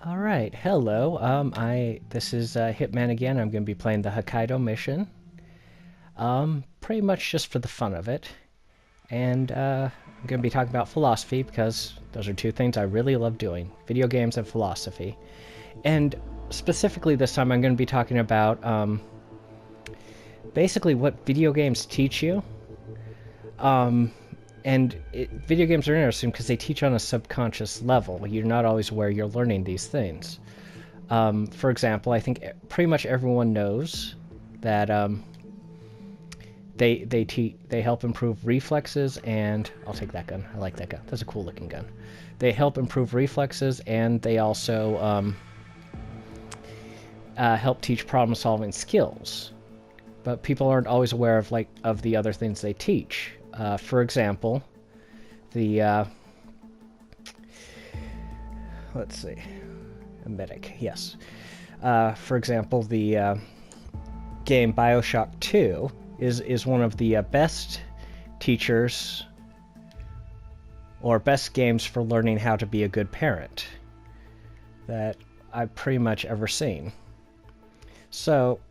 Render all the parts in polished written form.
All right, hello. This is Hitman again. I'm going to be playing the Hokkaido mission. Pretty much just for the fun of it, and I'm going to be talking about philosophy because those are two things I really love doing: video games and philosophy. And specifically this time, I'm going to be talking about basically what video games teach you. Video games are interesting because they teach on a subconscious level. You're not always aware you're learning these things. For example, I think pretty much everyone knows that they help improve reflexes, and I'll take that gun. I like that gun. That's a cool looking gun. They help improve reflexes, and they also help teach problem solving skills. But people aren't always aware of the other things they teach. For example, let's see, a medic, yes. For example, the game BioShock 2 is one of the best teachers or best games for learning how to be a good parent that I've pretty much ever seen. So,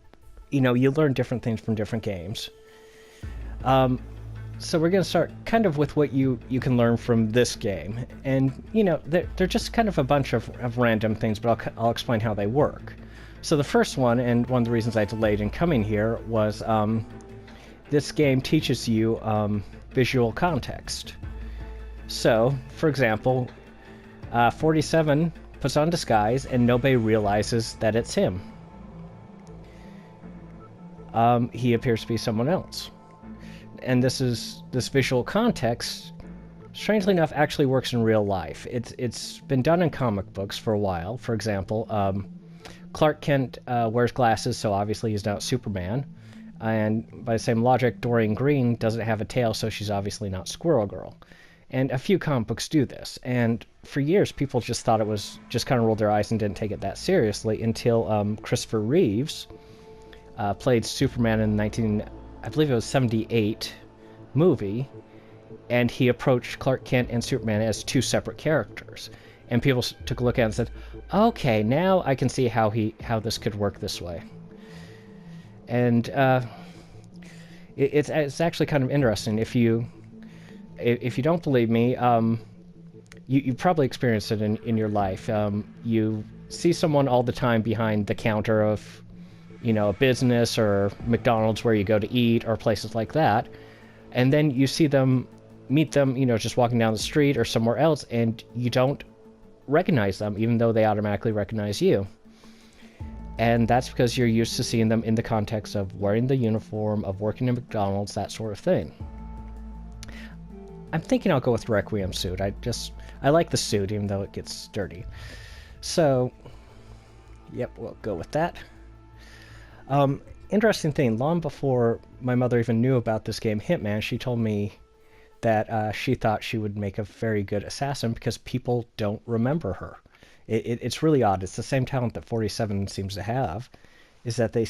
you learn different things from different games. So we're going to start kind of with what you can learn from this game. And, they're just kind of a bunch of random things, but I'll explain how they work. So the first one, and one of the reasons I delayed in coming here, was this game teaches you visual context. So, for example, 47 puts on disguise and nobody realizes that it's him. He appears to be someone else. And this visual context, strangely enough, actually works in real life. It's been done in comic books for a while. For example, Clark Kent wears glasses, so obviously he's not Superman. And by the same logic, Dorian Green doesn't have a tail, so she's obviously not Squirrel Girl. And a few comic books do this. And for years, people just thought it was, just kind of rolled their eyes and didn't take it that seriously until Christopher Reeves played Superman in I believe it was 78 movie, and he approached Clark Kent and Superman as two separate characters. And people took a look at it and said, okay, now I can see how this could work this way. And it's actually kind of interesting. If you don't believe me, you probably experienced it in your life. You see someone all the time behind the counter of a business or McDonald's where you go to eat or places like that. And then you meet them, just walking down the street or somewhere else, and you don't recognize them, even though they automatically recognize you. And that's because you're used to seeing them in the context of wearing the uniform, of working at McDonald's, that sort of thing. I'm thinking I'll go with Requiem suit. I like the suit, even though it gets dirty. So, yep, we'll go with that. Interesting thing, long before my mother even knew about this game, Hitman, she told me that she thought she would make a very good assassin because people don't remember her. It's really odd. It's the same talent that 47 seems to have, is that they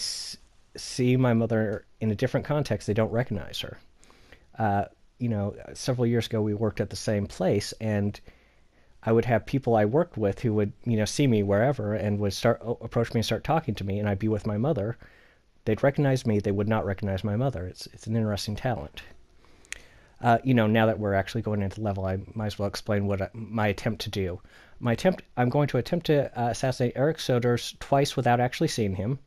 see my mother in a different context. They don't recognize her. Several years ago we worked at the same place, and I would have people I worked with who would, see me wherever and would approach me and start talking to me, and I'd be with my mother. They'd recognize me. They would not recognize my mother. It's an interesting talent. Now that we're actually going into level, I might as well explain what my attempt to do. I'm going to attempt to assassinate Eric Soders twice without actually seeing him.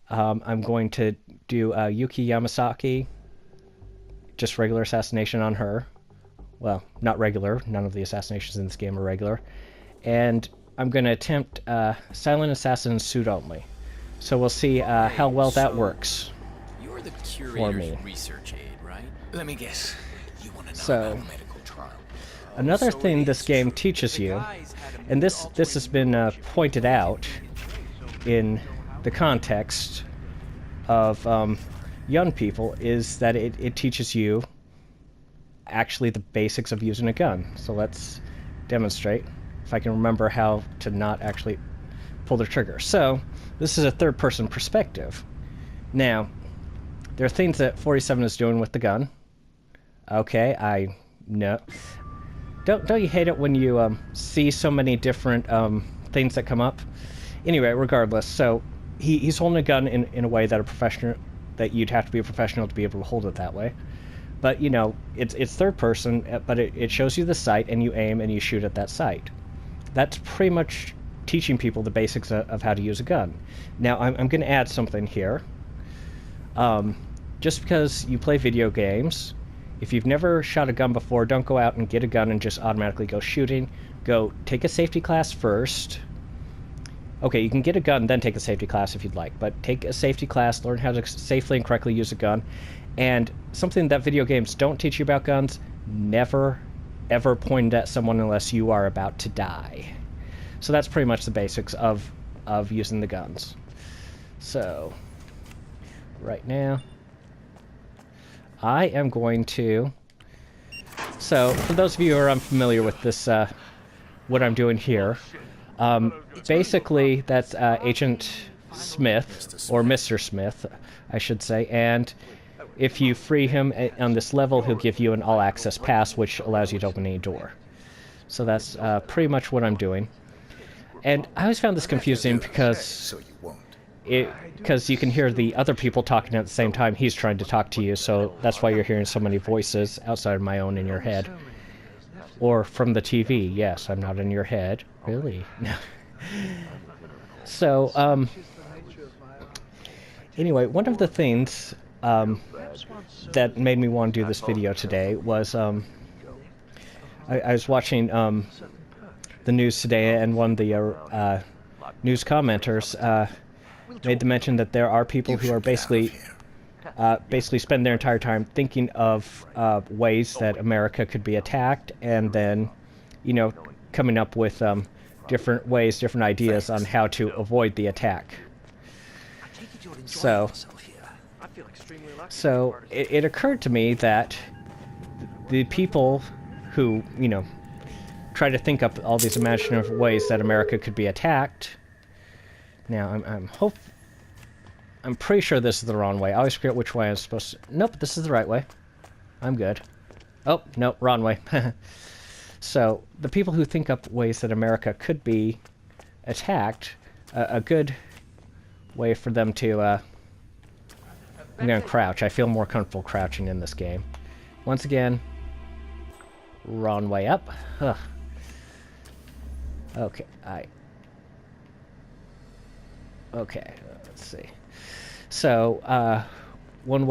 I'm going to do Yuki Yamasaki, just regular assassination on her. Well, not regular. None of the assassinations in this game are regular. And I'm going to attempt Silent Assassin suit only. So we'll see how well that works. You're the for me. curator's research aide, right? Let me guess. You want to know So, about a medical trial? another thing this game teaches you, and this has been pointed out in the context of young people, is that it teaches you actually the basics of using a gun. So let's demonstrate if I can remember how to not actually pull the trigger. So this is a third-person perspective. Now, there are things that 47 is doing with the gun. Okay, I know. Don't you hate it when you see so many different things that come up. Anyway, regardless, so he's holding a gun in a way that you'd have to be a professional to be able to hold it that way. But, you know, it's third person, but it shows you the sight, and you aim and you shoot at that sight. That's pretty much teaching people the basics of how to use a gun. Now, I'm going to add something here. Just because you play video games, if you've never shot a gun before, don't go out and get a gun and just automatically go shooting. Go take a safety class first. Okay, you can get a gun, then take a safety class if you'd like, but take a safety class, learn how to safely and correctly use a gun. And something that video games don't teach you about guns, never, ever point at someone unless you are about to die. So that's pretty much the basics of using the guns. So, right now, I am going to... So, for those of you who are unfamiliar with this, what I'm doing here, basically, that's Agent Smith, or Mr. Smith, I should say, and if you free him on this level, he'll give you an all-access pass, which allows you to open any door. So that's pretty much what I'm doing. And I always found this confusing because you can hear the other people talking at the same time he's trying to talk to you, so that's why you're hearing so many voices outside of my own in your head. Or from the TV. Yes, I'm not in your head. Really? So, anyway, one of the things that made me want to do this video today was I was watching the news today, and one of the news commenters made the mention that there are people who are basically spend their entire time thinking of ways that America could be attacked, and then, you know, coming up with different ways, different ideas on how to avoid the attack. So it occurred to me that the people who, you know, try to think up all these imaginative ways that America could be attacked. Now, I'm pretty sure this is the wrong way. I always forget which way I'm supposed to... Nope, this is the right way. I'm good. Oh, no, wrong way. So, the people who think up ways that America could be attacked, a good way for them to... I'm going to crouch. I feel more comfortable crouching in this game. Once again, wrong way up. Ugh. Okay, Okay, let's see. So, one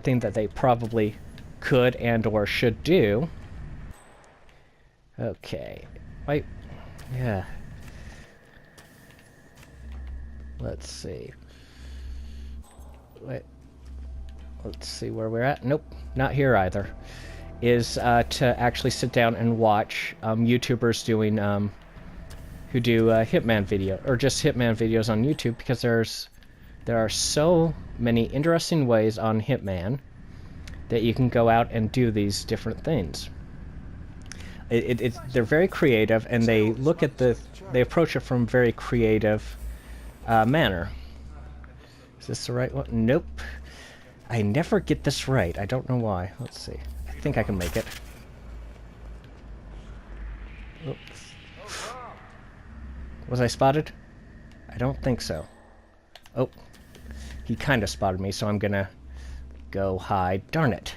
thing that they probably could and or should do... Okay. Wait. Yeah. Let's see. Wait. Let's see where we're at. Nope, not here either. Is to actually sit down and watch YouTubers doing who do Hitman video, or just Hitman videos on YouTube, because there are so many interesting ways on Hitman that you can go out and do these different things. They're very creative, and they approach it from a very creative manner. Is this the right one? Nope. I never get this right. I don't know why. Let's see. I think I can make it. Oops. Was I spotted? I don't think so. Oh. He kind of spotted me, so I'm gonna go hide. Darn it.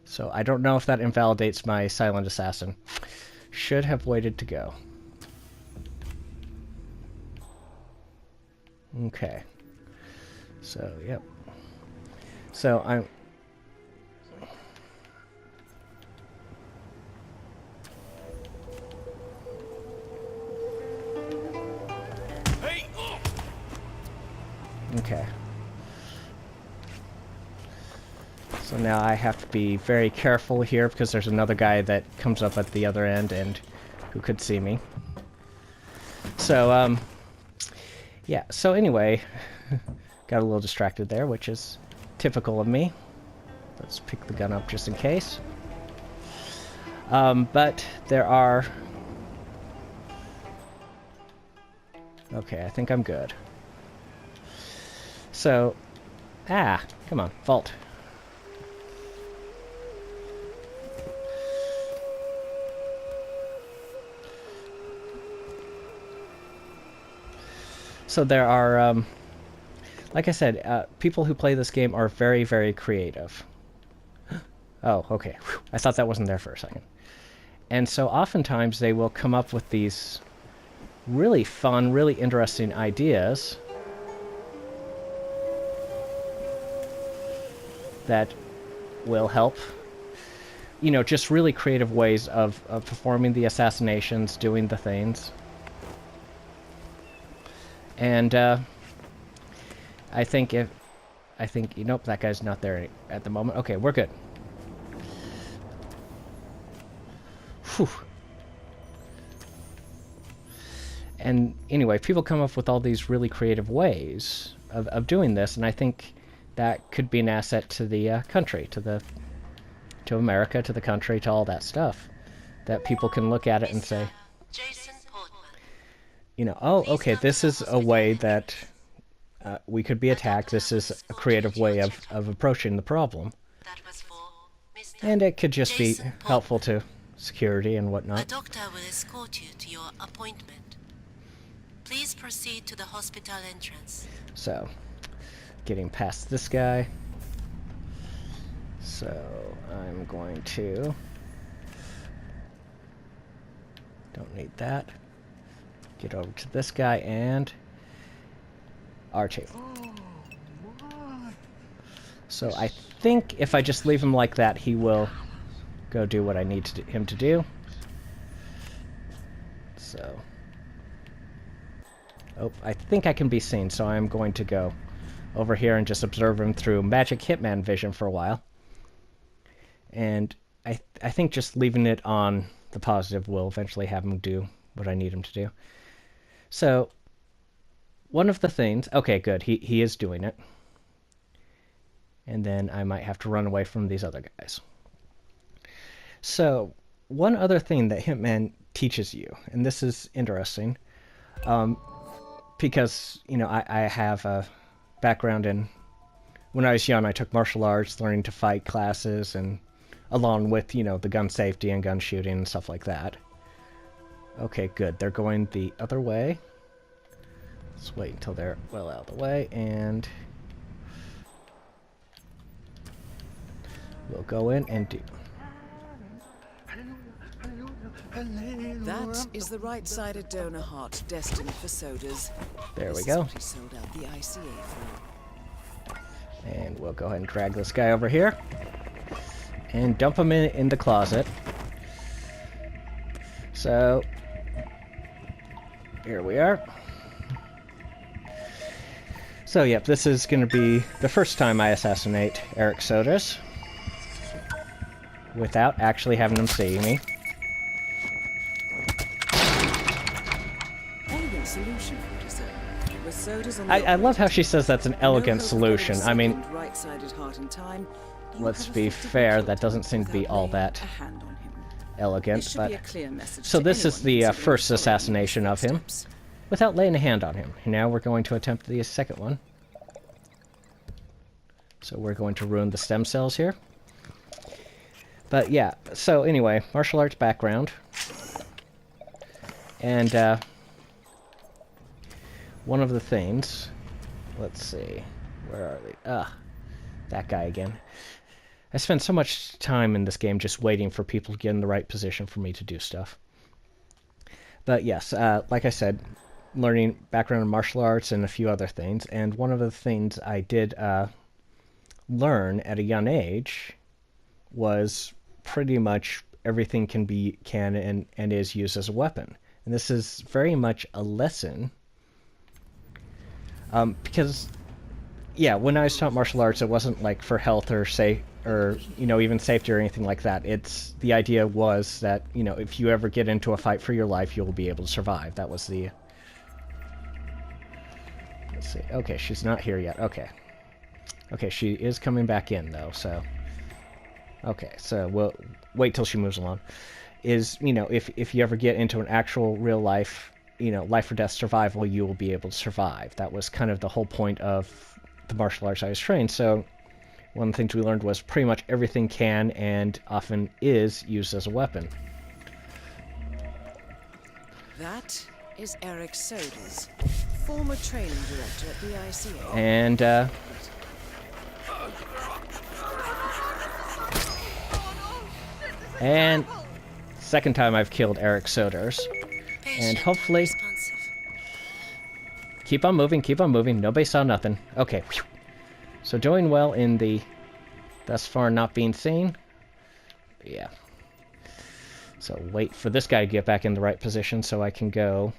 So I don't know if that invalidates my silent assassin. Should have waited to go. Okay. So, yep. So I'm... Okay. So now I have to be very careful here, because there's another guy that comes up at the other end and who could see me. So, yeah, so anyway, got a little distracted there, which is typical of me. Let's pick the gun up just in case. But there are... Okay, I think I'm good. So... Ah, come on, vault. So there are, like I said, people who play this game are very, very creative. Oh, okay. Whew. I thought that wasn't there for a second. And so oftentimes they will come up with these really fun, really interesting ideas that will help, you know, just really creative ways of performing the assassinations, doing the things. And I think nope, that guy's not there at the moment. Okay, we're good. Whew. And anyway, people come up with all these really creative ways of doing this, and I think that could be an asset to the country, to America, to the country, to all that stuff. That people can look at it and say, you know, oh, okay, this is a way that we could be attacked. This is a creative way of approaching the problem. And it could just be helpful to security and whatnot. A doctor will escort you to your appointment. Please proceed to the hospital entrance. So, getting past this guy. So, I'm going to... Don't need that. Get over to this guy and... R2. So, I think if I just leave him like that, he will go do what I need him to do. So... Oh, I think I can be seen, so I'm going to go over here and just observe him through magic Hitman vision for a while. And I think just leaving it on the positive will eventually have him do what I need him to do. So, one of the things... Okay, good. He is doing it. And then I might have to run away from these other guys. So, one other thing that Hitman teaches you, and this is interesting, because, you know, I have a background in... When I was young, I took martial arts, learning to fight classes, and along with, you know, the gun safety and gun shooting and stuff like that. Okay, good. They're going the other way. Let's wait until they're well out of the way, and... We'll go in and do... That is the right-sided donor heart destined for sodas. There we go. Sold out the ICA for. And we'll go ahead and drag this guy over here. And dump him in the closet. So... Here we are. So, yep, this is going to be the first time I assassinate Eric Sodas. Without actually having him see me. Solution, with sodas on I love how she says that's an elegant solution. I mean, let's be fair, that doesn't seem to be all that elegant, but... So this is the first assassination of him, without laying a hand on him. Now we're going to attempt the second one. So we're going to ruin the stem cells here. But yeah, so anyway, martial arts background. And, one of the things, let's see, where are they? That guy again. I spend so much time in this game just waiting for people to get in the right position for me to do stuff. But yes, like I said, learning background in martial arts and a few other things, and one of the things I did learn at a young age was pretty much everything can and is used as a weapon. And this is very much a lesson. Because, yeah, when I was taught martial arts, it wasn't like for health or you know, even safety or anything like that. The idea was that, you know, if you ever get into a fight for your life, you'll be able to survive. That was the... Let's see. Okay, she's not here yet. Okay. Okay, she is coming back in, though, so... Okay, so we'll wait till she moves along. You know, if you ever get into an actual real life... you know, life or death survival, you will be able to survive. That was kind of the whole point of the martial arts I was trained. So one of the things we learned was pretty much everything can and often is used as a weapon. That is Eric Sodas. former training director at the ICA. And second time I've killed Eric Soders. And hopefully... Keep on moving, keep on moving. Nobody saw nothing. Okay. So doing well in the thus far not being seen. Yeah. So wait for this guy to get back in the right position so I can go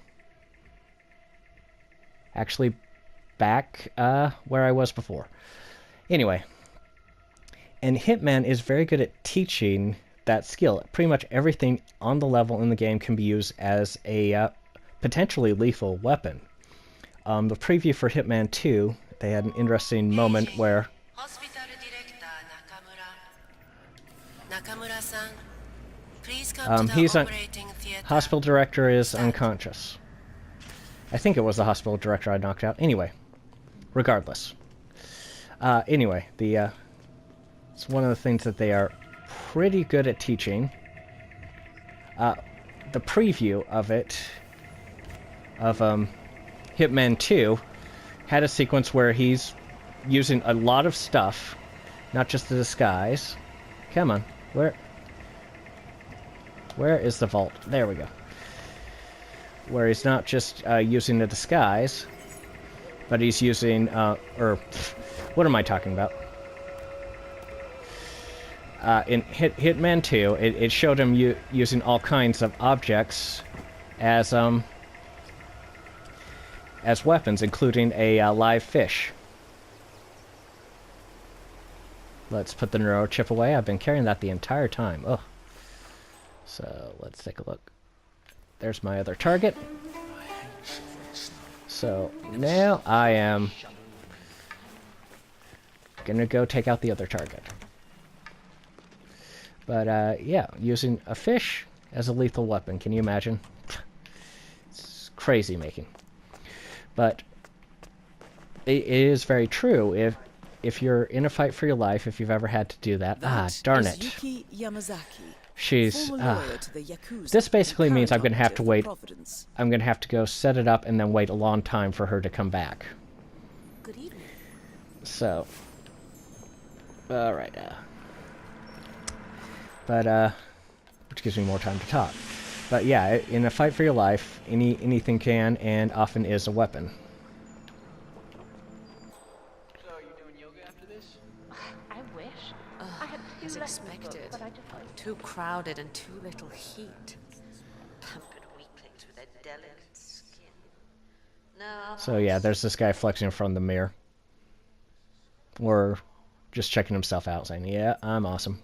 actually back where I was before. Anyway. And Hitman is very good at teaching that skill. Pretty much everything on the level in the game can be used as a potentially lethal weapon. The preview for Hitman 2, they had an interesting moment where hospital director is unconscious. I think it was the hospital director I knocked out. Anyway, regardless. Anyway, it's one of the things that they are pretty good at teaching. The preview of it, of Hitman 2, had a sequence where he's using a lot of stuff, not just the disguise. Come on, where is the vault? There we go. Where he's not just using the disguise, but he's using, what am I talking about? In Hitman 2, it showed him using all kinds of objects as weapons, including a live fish. Let's put the neuro chip away. I've been carrying that the entire time. Ugh. So let's take a look. There's my other target. So now I am gonna go take out the other target. But yeah, using a fish as a lethal weapon. Can you imagine? It's crazy making. But it is very true. If you're in a fight for your life, if you've ever had to do that, darn it. Yuki Yamazaki, She's lawyer to the Yakuza this basically means I'm Paragon gonna have to wait. Providence. I'm gonna have to go set it up and then wait a long time for her to come back. Good evening. So, all right. But which gives me more time to talk. But yeah, in a fight for your life, anything can and often is a weapon. So, are you doing yoga after this? I wish. I had two As lessons expected. booked, but I decided Too crowded and too little heat. pampered weaklings with their delicate skin. No, So yeah, there's this guy flexing in front of the mirror. Or just checking himself out, saying, yeah, I'm awesome.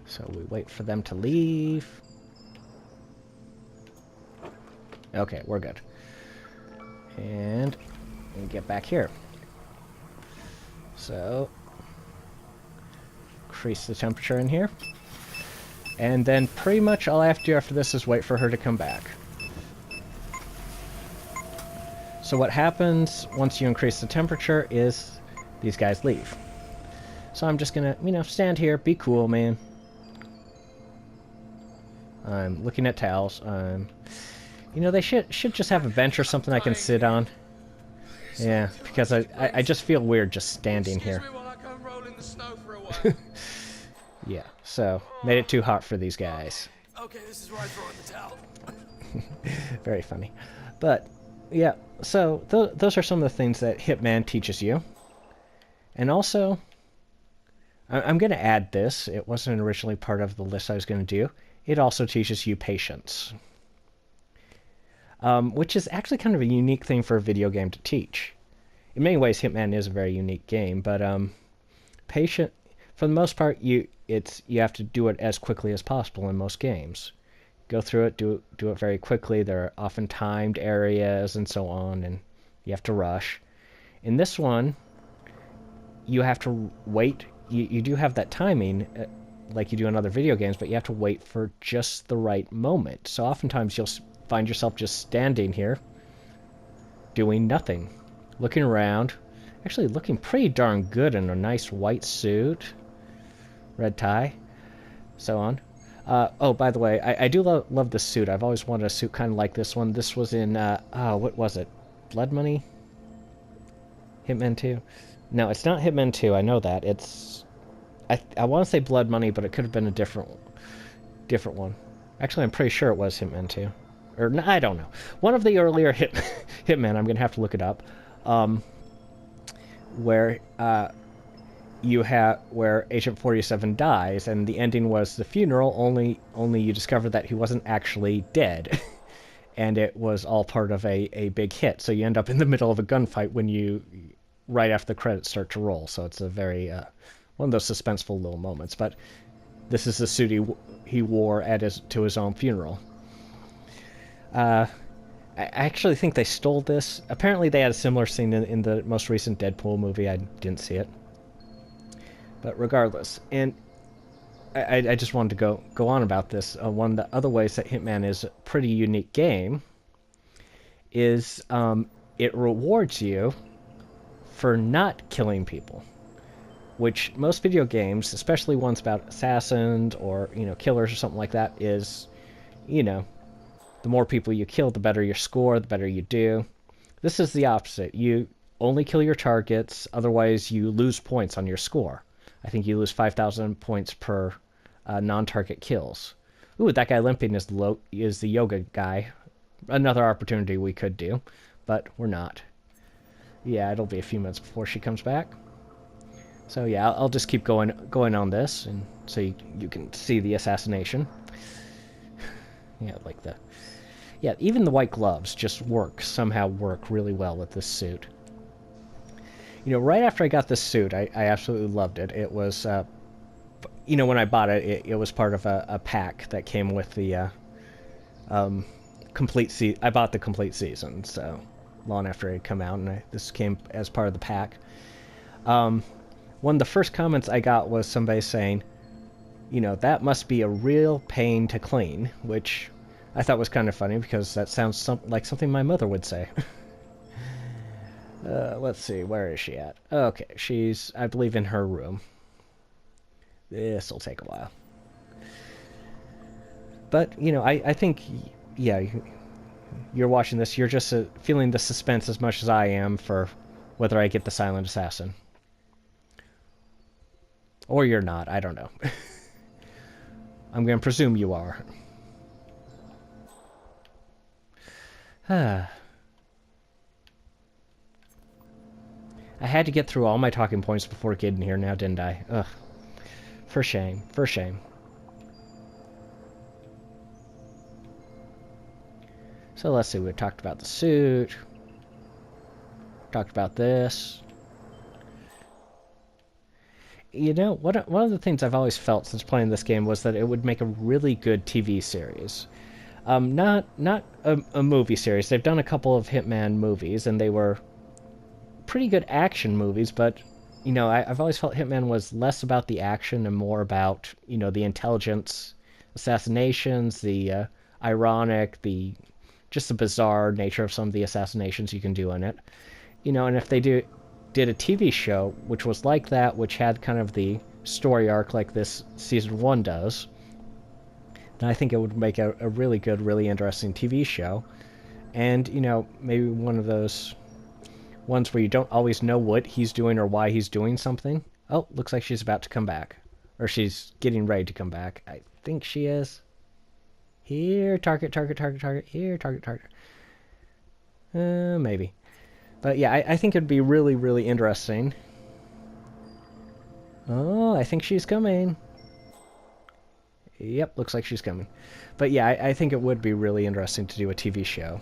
So we wait for them to leave. Okay, we're good. And we get back here. So increase the temperature in here. And then pretty much all I have to do after this is wait for her to come back. So what happens once you increase the temperature is these guys leave. So I'm just gonna, stand here, be cool, man. I'm looking at towels. They should just have a bench or something I can sit on. Yeah, because I just feel weird just standing here. Excuse me while I go roll in the snow for a while. Yeah, so made it too hot for these guys. Okay, this is where I throw in the towel. Very funny. But yeah, so those are some of the things that Hitman teaches you. And also, I'm going to add this. It wasn't originally part of the list I was going to do. It also teaches you patience. Which is actually kind of a unique thing for a video game to teach. In many ways, Hitman is a very unique game, but patient, for the most part, you have to do it as quickly as possible in most games. Go through it, do it very quickly. There are often timed areas and so on, and you have to rush. In this one, you have to wait. You do have that timing, like you do in other video games, but you have to wait for just the right moment. So oftentimes you'll find yourself just standing here, doing nothing, looking around, actually looking pretty darn good in a nice white suit, red tie, so on. Oh, by the way, I do love this suit. I've always wanted a suit kind of like this one. This was in, what was it? Blood Money? Hitman 2? No, it's not Hitman 2, I know that. It's... I want to say Blood Money, but it could have been a different one. Actually, I'm pretty sure it was Hitman 2. Or, no, I don't know. One of the earlier Hitman, I'm going to have to look it up, where where Agent 47 dies, and the ending was the funeral, only you discover that he wasn't actually dead. And it was all part of a big hit. So you end up in the middle of a gunfight right after the credits start to roll. So it's a very, one of those suspenseful little moments. But this is the suit he wore to his own funeral. I actually think they stole this. Apparently they had a similar scene in the most recent Deadpool movie. I didn't see it. But regardless, and I just wanted to go on about this. One of the other ways that Hitman is a pretty unique game is it rewards you for not killing people. Which most video games, especially ones about assassins or, killers or something like that, is, the more people you kill, the better your score, the better you do. This is the opposite. You only kill your targets, otherwise you lose points on your score. I think you lose 5,000 points per non-target kills. Ooh, that guy limping is the yoga guy. Another opportunity we could do, but we're not. Yeah, it'll be a few minutes before she comes back. So yeah, I'll just keep going on this, and so you can see the assassination. Yeah, even the white gloves somehow work really well with this suit. Right after I got this suit, I absolutely loved it. It was, when I bought it, it was part of a pack that came with the complete season. I bought the complete season, so long after it had come out, and this came as part of the pack. One of the first comments I got was somebody saying, that must be a real pain to clean, which I thought was kind of funny because that sounds like something my mother would say. Let's see, where is she at? Okay, she's, I believe, in her room. This'll take a while. But, I think, yeah, you're watching this, you're just feeling the suspense as much as I am for whether I get the silent assassin. Or you're not, I don't know. I'm going to presume you are. I had to get through all my talking points before getting here now, didn't I? Ugh. For shame. For shame. So let's see, we talked about the suit. Talked about this. One of the things I've always felt since playing this game was that it would make a really good TV series. Not a movie series. They've done a couple of Hitman movies, and they were pretty good action movies, but, I've always felt Hitman was less about the action and more about, the intelligence, assassinations, the ironic, just the bizarre nature of some of the assassinations you can do in it. And if they did a TV show, which was like that, which had kind of the story arc like this Season 1 does, then I think it would make a really good, really interesting TV show. And, maybe one of those ones where you don't always know what he's doing or why he's doing something. Oh, looks like she's about to come back. Or she's getting ready to come back. I think she is. Here, target. Here, target. Maybe. But yeah, I think it'd be really, really interesting. Oh, I think she's coming. Yep, looks like she's coming. But yeah, I think it would be really interesting to do a TV show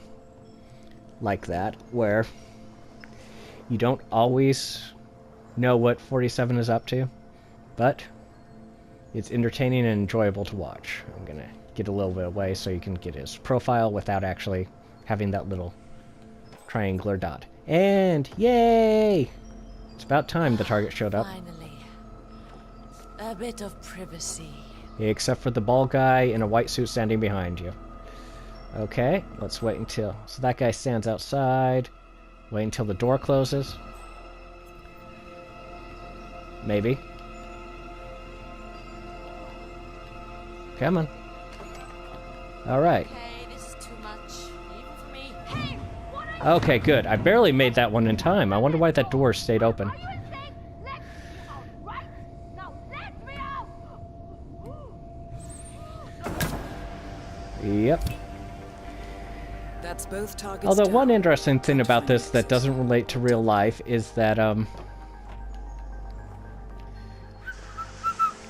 like that, where you don't always know what 47 is up to, but it's entertaining and enjoyable to watch. I'm going to get a little bit away so you can get his profile without actually having that little triangular dot. And, yay! It's about time the target showed up. Finally. A bit of privacy. Except for the bald guy in a white suit standing behind you. Okay, let's wait until... So that guy stands outside. Wait until the door closes. Maybe. Come on. Alright. Okay, this is too much. Even for me. Okay, good. I barely made that one in time. I wonder why that door stayed open. Yep. That's both targets. Although down. one interesting thing about this that doesn't relate to real life is that,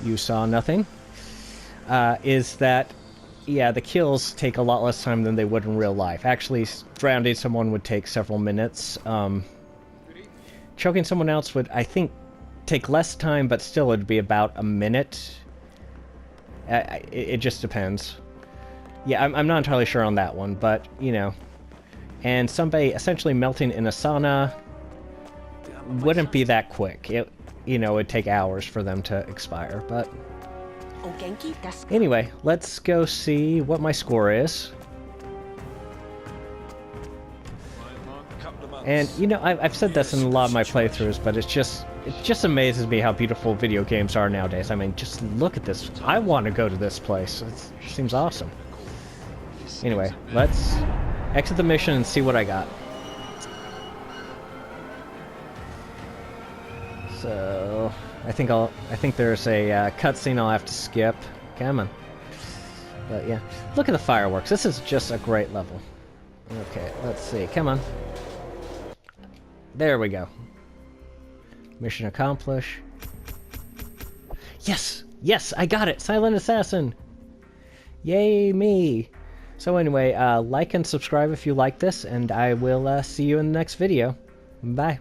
you saw nothing. Is that, yeah, the kills take a lot less time than they would in real life. Actually, drowning someone would take several minutes. Choking someone else would, I think, take less time, but still it'd be about a minute. It just depends. Yeah, I'm not entirely sure on that one, but, you know. And somebody essentially melting in a sauna wouldn't be that quick. It, you know, it'd take hours for them to expire, but... Anyway, let's go see what my score is. And, you know, I've said this in a lot of my playthroughs, but it just amazes me how beautiful video games are nowadays. I mean, just look at this. I want to go to this place. It seems awesome. Anyway, let's exit the mission and see what I got. So, I think there's a cutscene I'll have to skip. Come on. But yeah, look at the fireworks. This is just a great level. Okay, let's see. Come on. There we go. Mission accomplished. Yes! Yes, I got it! Silent Assassin! Yay me! So anyway, like and subscribe if you like this, and I will see you in the next video. Bye.